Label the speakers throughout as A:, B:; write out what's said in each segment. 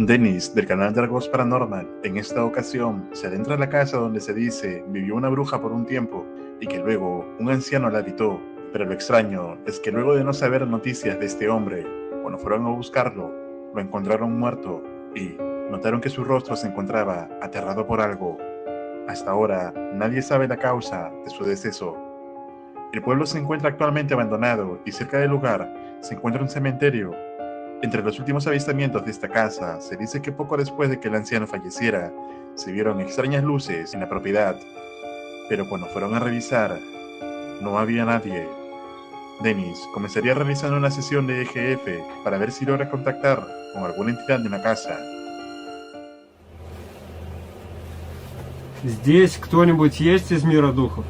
A: Dennis, del canal Dragos Paranormal, en esta ocasión se adentra a la casa donde se dice vivió una bruja por un tiempo y que luego un anciano la habitó, pero lo extraño es que luego de no saber noticias de este hombre, cuando fueron a buscarlo, lo encontraron muerto y notaron que su rostro se encontraba aterrado por algo. Hasta ahora, nadie sabe la causa de su deceso. El pueblo se encuentra actualmente abandonado y cerca del lugar se encuentra un cementerio. Entre los últimos avistamientos de esta casa, se dice que poco después de que el anciano falleciera, se vieron extrañas luces en la propiedad, pero cuando fueron a revisar, no había nadie. Dennis comenzaría realizando una sesión de EGF para ver si logra contactar con alguna entidad de la casa.
B: Здесь кто-нибудь есть из мира духов?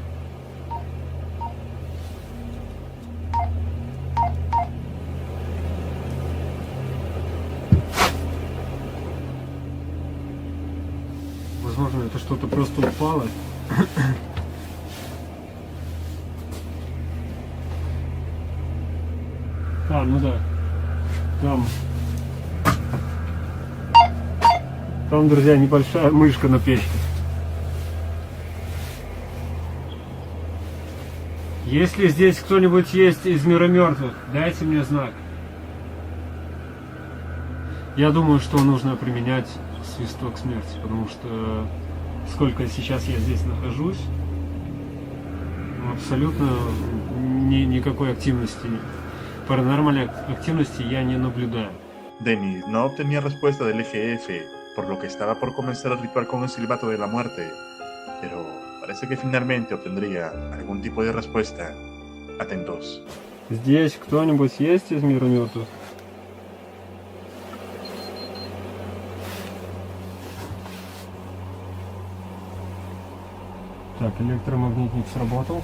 B: Возможно, это что-то просто упало. А, ну да. Там, друзья, небольшая мышка на печке. Если здесь кто-нибудь есть из мира мертвых, дайте мне знак. Я думаю, что нужно применять свисток смерти, потому что сколько сейчас я здесь нахожусь, абсолютно никакой активности, паранормальной активности я не наблюдаю.
A: Dennis no obtenía respuesta del EGF, por lo que estaba por comenzar el ritual con el silbato de la muerte, pero parece que finalmente obtendría algún tipo de respuesta. Atentos.
B: Здесь кто-нибудь есть из мира мертвых? Так, электромагнитник сработал.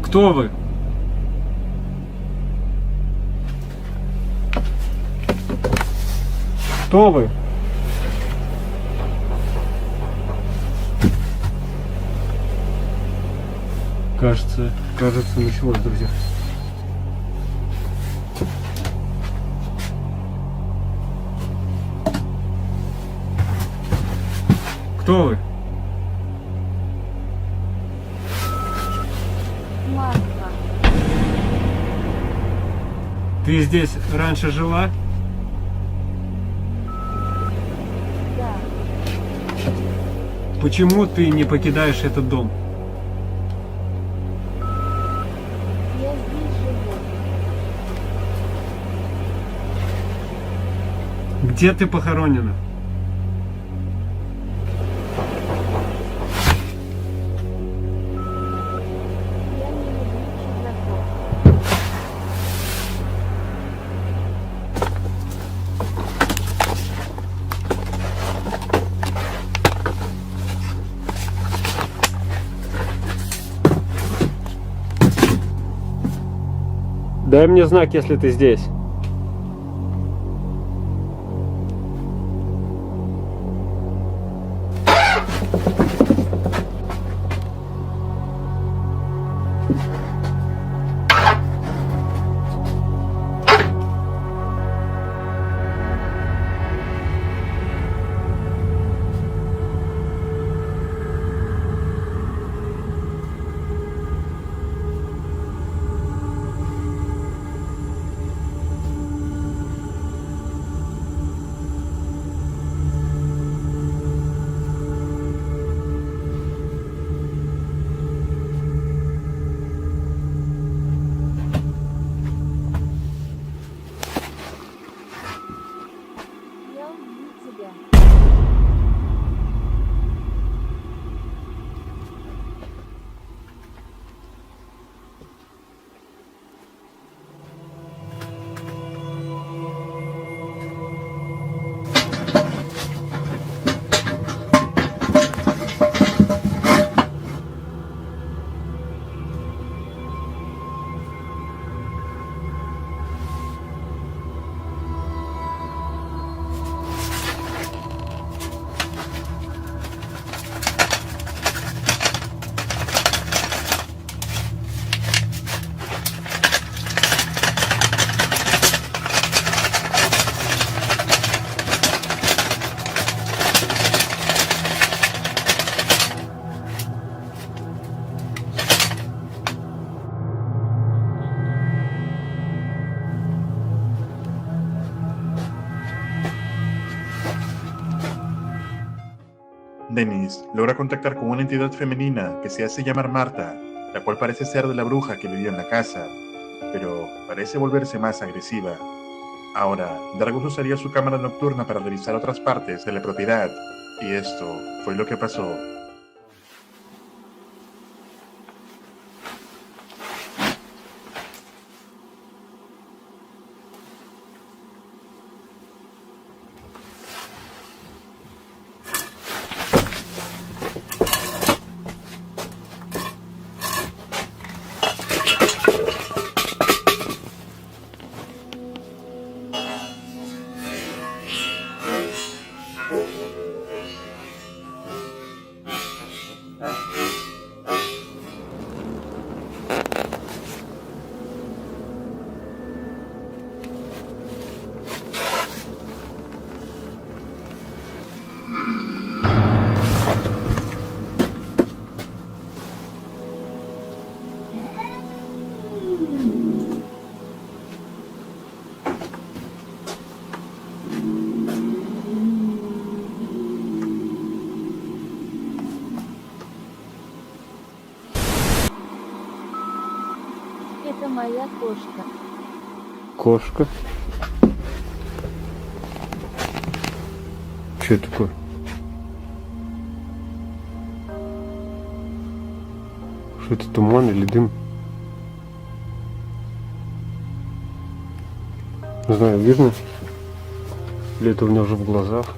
B: Кто вы? Кто вы? Кажется, началось, друзья. Кто вы?
C: Марка.
B: Ты здесь раньше жила?
C: Да.
B: Почему ты не покидаешь этот дом?
C: Я здесь живу.
B: Где ты похоронена?
C: Я не люблю чужаков.
B: Дай мне знак, если ты здесь.
A: Dennis logra contactar con una entidad femenina que se hace llamar Marta, la cual parece ser de la bruja que vivía en la casa, pero parece volverse más agresiva. Ahora, Dargos usaría su cámara nocturna para revisar otras partes de la propiedad, y esto fue lo que pasó.
C: Это моя кошка.
B: Кошка. Что это такое? Что это, туман или дым? Не знаю, видно? Или это у меня уже в глазах?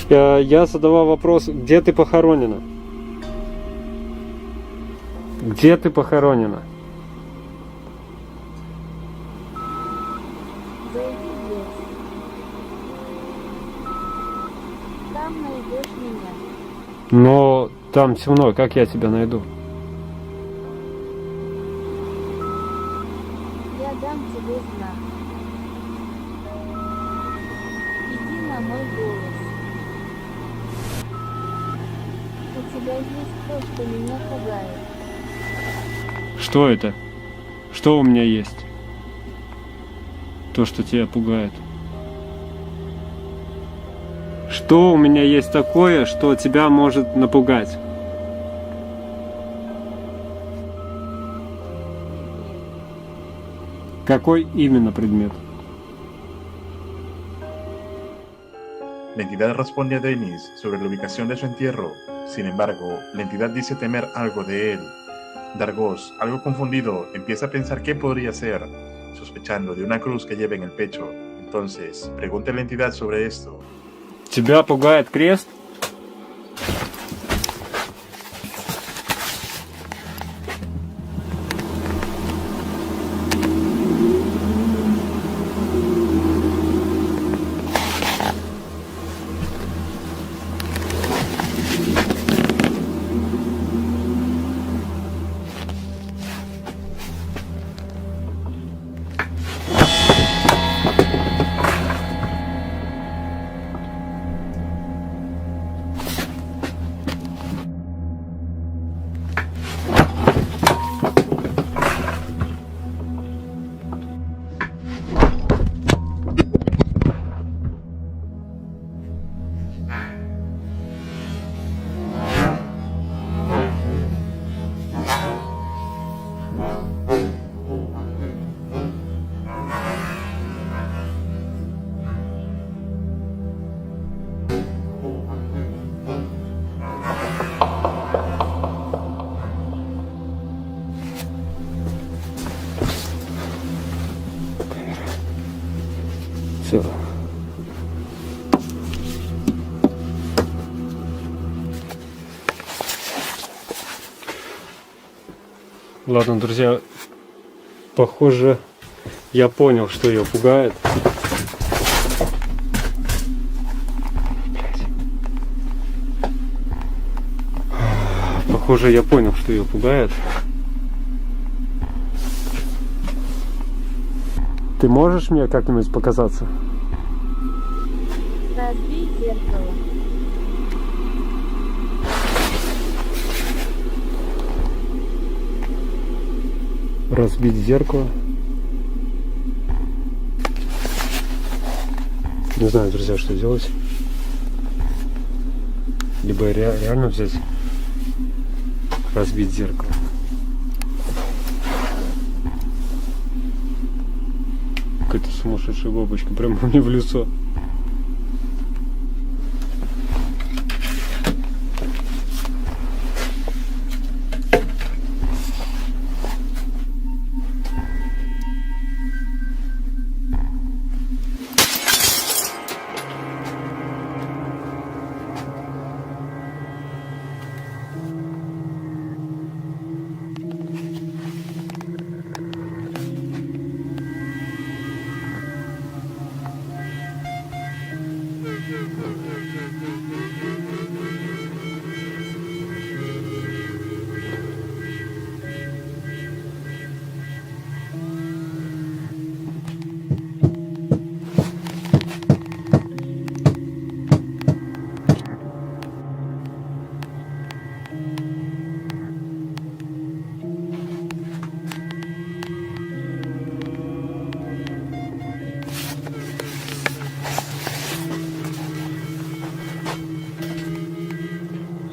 B: Я задавал вопрос, где ты похоронена? Где ты похоронена?
C: Зайди в лес. Там найдешь меня.
B: Но там темно, как я тебя найду?
C: Я дам тебе знак. Иди на мой голос. У тебя есть то, что меня пугает.
B: Что это? Что у меня есть? То, что тебя пугает. Что у меня есть такое, что тебя может напугать? Какой именно предмет?
A: La entidad responde a Dennis sobre la ubicación de su entierro. Sin embargo, la entidad dice temer algo de él. Dargos, algo confundido, empieza a pensar qué podría ser, sospechando de una cruz que lleva en el pecho. Entonces, pregunta a la entidad sobre esto.
B: Тебя пугает крест? Все. Ладно, друзья, похоже, я понял, что ее пугает. Похоже, я понял, что ее пугает. Ты можешь мне как-нибудь показаться?
C: Разбей зеркало.
B: Разбить зеркало. Не знаю, друзья, что делать. Либо реально взять, разбить зеркало. Какая-то сумасшедшая бабочка прямо мне в лицо.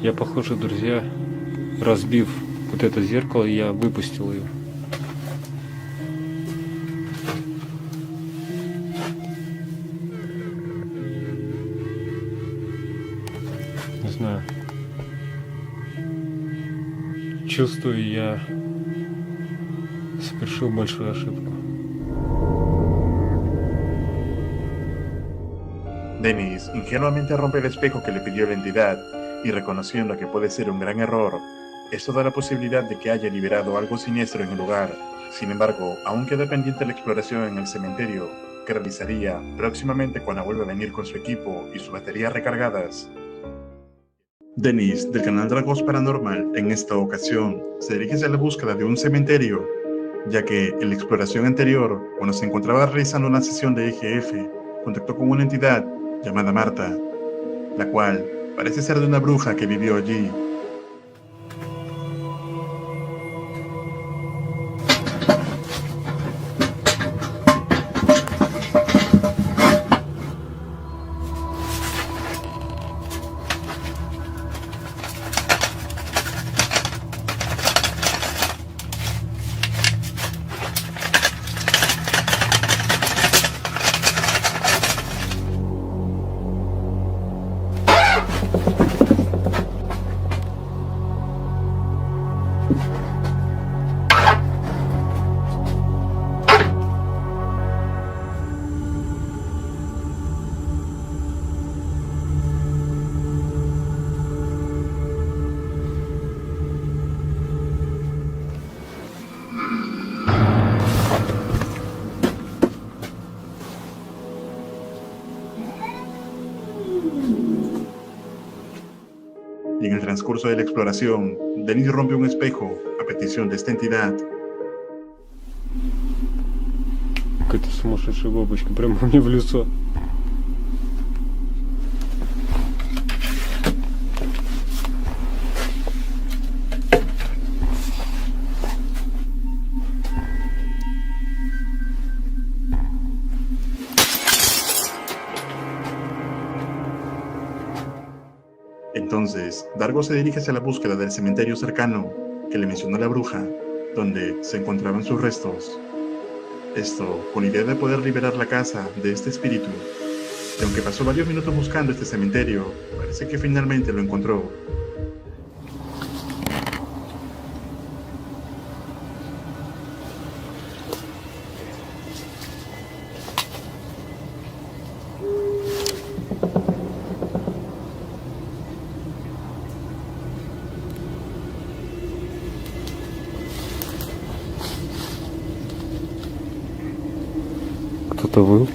B: Я, похоже, друзья, разбив вот это зеркало, я выпустил ее. Не знаю. Чувствую, я совершил большую ошибку.
A: Dennis ingenuamente rompe el espejo que le pidió la entidad y reconociendo que puede ser un gran error, esto da la posibilidad de que haya liberado algo siniestro en el lugar. Sin embargo, aún queda pendiente la exploración en el cementerio, que realizaría próximamente cuando vuelva a venir con su equipo y sus baterías recargadas. Dennis, del canal Dragos Paranormal, en esta ocasión se dirige hacia la búsqueda de un cementerio, ya que en la exploración anterior, cuando se encontraba realizando una sesión de EGF, contactó con una entidad llamada Marta, la cual parece ser de una bruja que vivió allí. Y en el transcurso de la exploración, Dennis rompe un espejo a petición de esta entidad.
B: Какая-то сумасшедшая бабочка прямо мне в лицо.
A: Entonces, Dargo se dirige hacia la búsqueda del cementerio cercano que le mencionó la bruja, donde se encontraban sus restos. Esto con la idea de poder liberar la casa de este espíritu. Y aunque pasó varios minutos buscando este cementerio, parece que finalmente lo encontró.
B: Кто-то выл.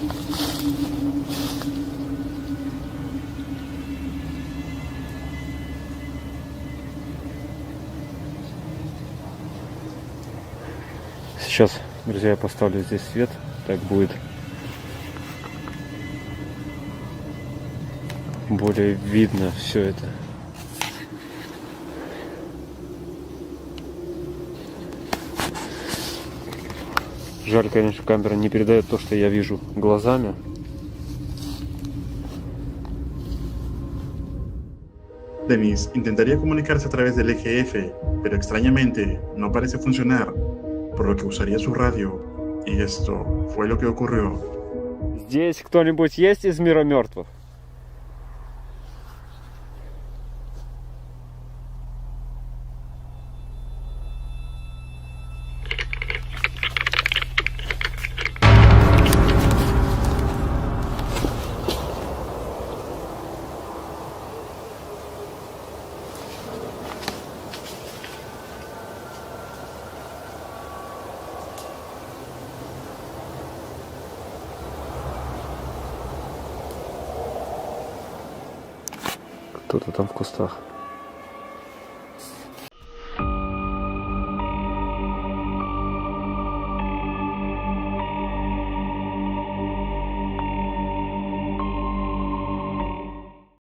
B: Сейчас, друзья, я поставлю здесь свет, так будет более видно все это. Жаль, конечно, камера не передает то, что я вижу глазами.
A: Dennis intentaría comunicarse a través del EGF, pero extrañamente no parece funcionar, por lo que usaría su radio, y esto fue lo que ocurrió.
D: Здесь кто-нибудь есть из мира мертвых? Кто-то там в кустах.